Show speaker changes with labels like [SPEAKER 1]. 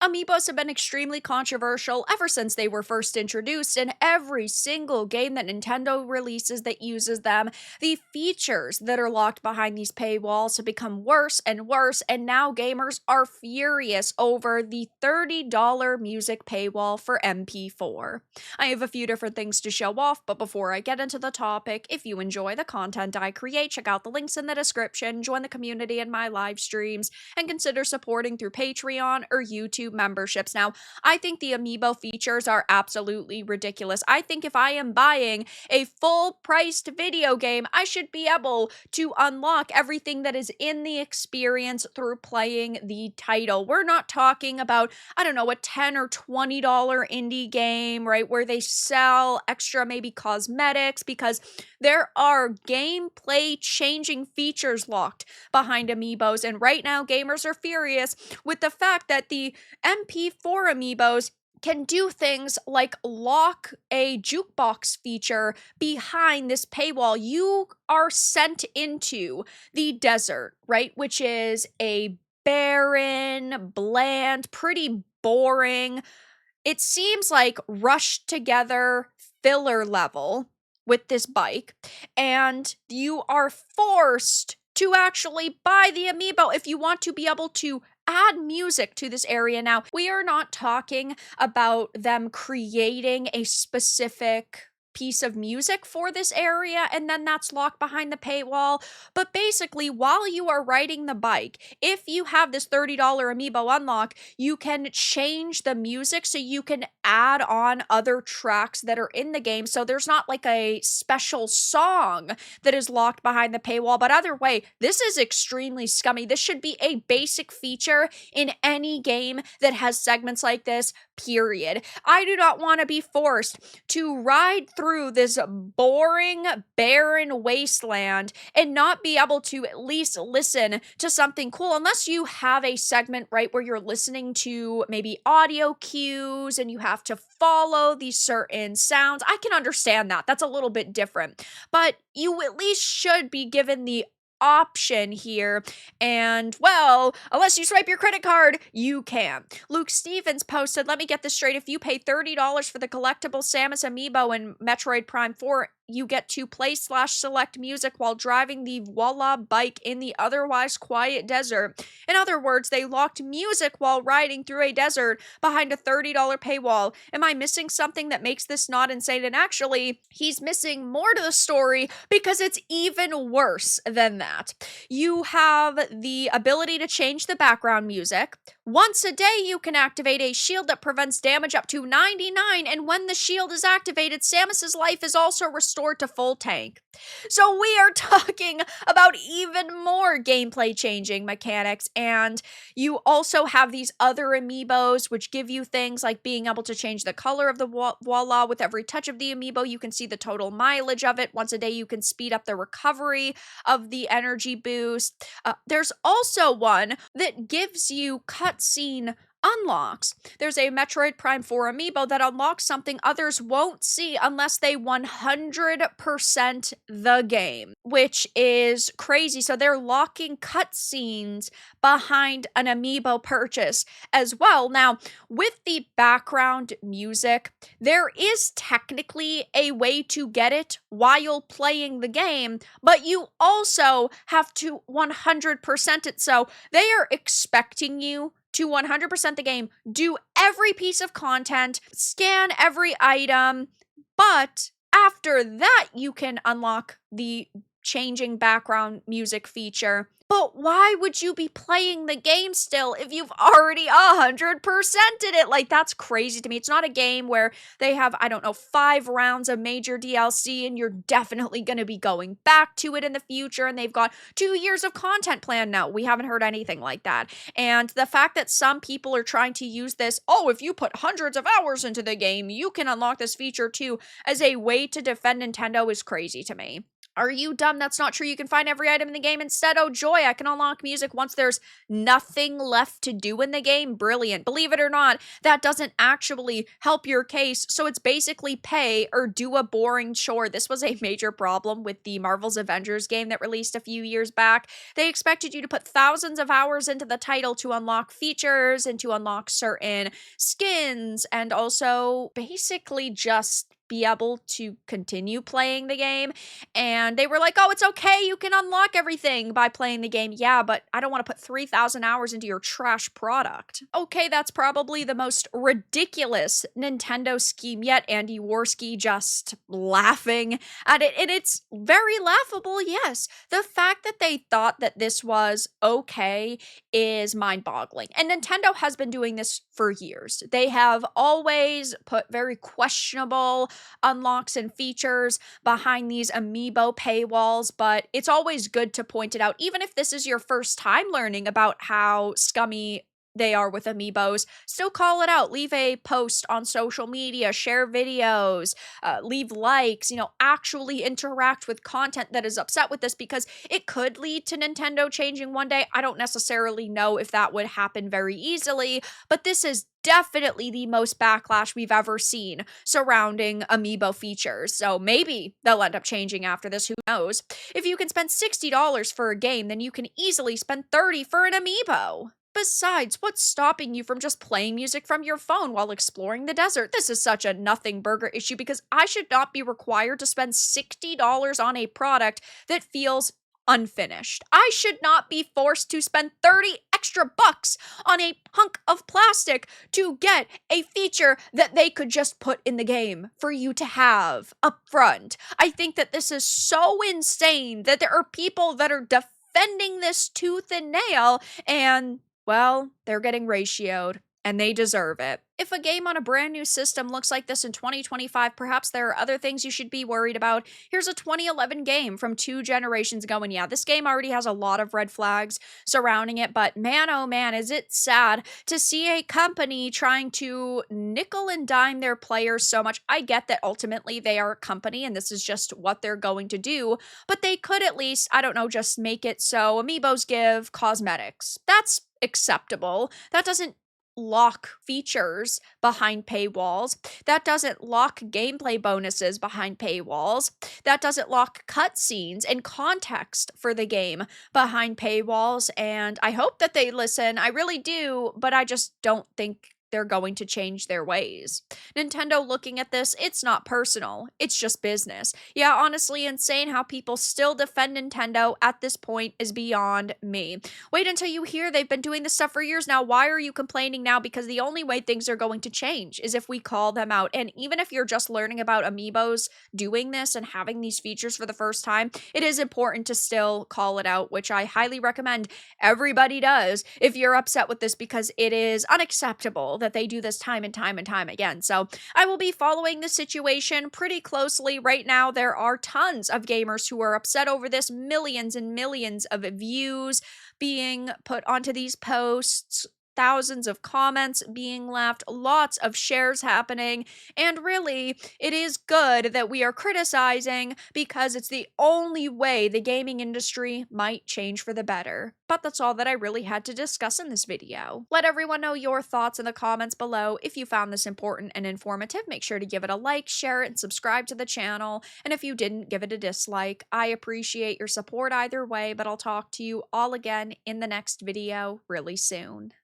[SPEAKER 1] Amiibos have been extremely controversial ever since they were first introduced, and every single game that Nintendo releases that uses them, the features that are locked behind these paywalls have become worse and worse, and now gamers are furious over the $30 music paywall for MP4. I have a few different things to show off, but before I get into the topic, if you enjoy the content I create, check out the links in the description, join the community in my live streams, and consider supporting through Patreon or YouTube memberships. Now, I think the Amiibo features are absolutely ridiculous. I think if I am buying a full-priced video game, I should be able to unlock everything that is in the experience through playing the title. We're not talking about, I don't know, a $10 or $20 indie game, right, where they sell extra maybe cosmetics, because there are gameplay changing features locked behind Amiibos, and right now gamers are furious with the fact that the MP4 Amiibos can do things like lock a jukebox feature behind this paywall. You are sent into the desert, right? Which is a barren, bland, pretty boring, it seems like rushed together filler level with this bike, and you are forced to actually buy the Amiibo if you want to be able to add music to this area. Now, we are not talking about them creating a specific piece of music for this area and then that's locked behind the paywall, but basically while you are riding the bike, if you have this $30 Amiibo unlock, you can change the music so you can add on other tracks that are in the game, so there's not like a special song that is locked behind the paywall. But either way, this is extremely scummy. This should be a basic feature in any game that has segments like this, period. I do not want to be forced to ride through this boring, barren wasteland and not be able to at least listen to something cool, unless you have a segment, right, where you're listening to maybe audio cues and you have to follow these certain sounds. I can understand that. That's a little bit different. But you at least should be given the option here, and well, unless you swipe your credit card, you can. Luke Stevens posted, let me get this straight, if you pay $30 for the collectible Samus Amiibo in Metroid Prime 4, you get to play/select music while driving the Voila bike in the otherwise quiet desert. In other words, they locked music while riding through a desert behind a $30 paywall. Am I missing something that makes this not insane? And actually, he's missing more to the story, because it's even worse than that. You have the ability to change the background music. Once a day, you can activate a shield that prevents damage up to 99, and when the shield is activated, Samus's life is also restored to full tank. So we are talking about even more gameplay changing mechanics, and you also have these other Amiibos which give you things like being able to change the color of the Voila with every touch of the Amiibo. You can see the total mileage of it. Once a day, you can speed up the recovery of the energy boost. There's also one that gives you cutscene unlocks. There's a Metroid Prime 4 Amiibo that unlocks something others won't see unless they 100% the game, which is crazy. So they're locking cutscenes behind an Amiibo purchase as well. Now, with the background music, there is technically a way to get it while playing the game, but you also have to 100% it. So they are expecting you to 100% the game, do every piece of content, scan every item, but after that, you can unlock the changing background music feature. But why would you be playing the game still if you've already 100%ed it? Like, that's crazy to me. It's not a game where they have, I don't know, 5 rounds of major DLC and you're definitely going to be going back to it in the future and they've got 2 years of content planned. No, we haven't heard anything like that. And the fact that some people are trying to use this, oh, if you put hundreds of hours into the game, you can unlock this feature too, as a way to defend Nintendo is crazy to me. Are you dumb? That's not true. You can find every item in the game instead. Oh, joy. I can unlock music once there's nothing left to do in the game. Brilliant. Believe it or not, that doesn't actually help your case. So it's basically pay or do a boring chore. This was a major problem with the Marvel's Avengers game that released a few years back. They expected you to put thousands of hours into the title to unlock features and to unlock certain skins and also basically just be able to continue playing the game. And they were like, oh, it's okay. You can unlock everything by playing the game. Yeah, but I don't want to put 3,000 hours into your trash product. Okay, that's probably the most ridiculous Nintendo scheme yet. Andy Worski just laughing at it. And it's very laughable, yes. The fact that they thought that this was okay is mind-boggling. And Nintendo has been doing this for years. They have always put very questionable unlocks and features behind these Amiibo paywalls, but it's always good to point it out, even if this is your first time learning about how scummy they are with Amiibos. Still call it out. Leave a post on social media, share videos, leave likes, actually interact with content that is upset with this, because it could lead to Nintendo changing one day. I don't necessarily know if that would happen very easily, but this is definitely the most backlash we've ever seen surrounding Amiibo features. So maybe they'll end up changing after this, who knows? If you can spend $60 for a game, then you can easily spend $30 for an Amiibo. Besides, what's stopping you from just playing music from your phone while exploring the desert? This is such a nothing burger issue, because I should not be required to spend $60 on a product that feels unfinished. I should not be forced to spend 30 extra bucks on a hunk of plastic to get a feature that they could just put in the game for you to have up front. I think that this is so insane that there are people that are defending this tooth and nail, and well, they're getting ratioed, and they deserve it. If a game on a brand new system looks like this in 2025, perhaps there are other things you should be worried about. Here's a 2011 game from 2 generations ago, and yeah, this game already has a lot of red flags surrounding it, but man, oh man, is it sad to see a company trying to nickel and dime their players so much. I get that ultimately they are a company, and this is just what they're going to do, but they could at least, I don't know, just make it so Amiibos give cosmetics. That's acceptable. That doesn't lock features behind paywalls. That doesn't lock gameplay bonuses behind paywalls. That doesn't lock cutscenes and context for the game behind paywalls. And I hope that they listen. I really do, but I just don't think they're going to change their ways. Nintendo looking at this, it's not personal. It's just business. Yeah, honestly, insane how people still defend Nintendo at this point is beyond me. Wait until you hear they've been doing this stuff for years now. Why are you complaining now? Because the only way things are going to change is if we call them out. And even if you're just learning about Amiibos doing this and having these features for the first time, it is important to still call it out, which I highly recommend everybody does if you're upset with this, because it is unacceptable that they do this time and time and time again. So I will be following the situation pretty closely. Right now, there are tons of gamers who are upset over this, millions and millions of views being put onto these posts, thousands of comments being left, lots of shares happening, and really, it is good that we are criticizing, because it's the only way the gaming industry might change for the better. But that's all that I really had to discuss in this video. Let everyone know your thoughts in the comments below. If you found this important and informative, make sure to give it a like, share it, and subscribe to the channel. And if you didn't, give it a dislike. I appreciate your support either way, but I'll talk to you all again in the next video really soon.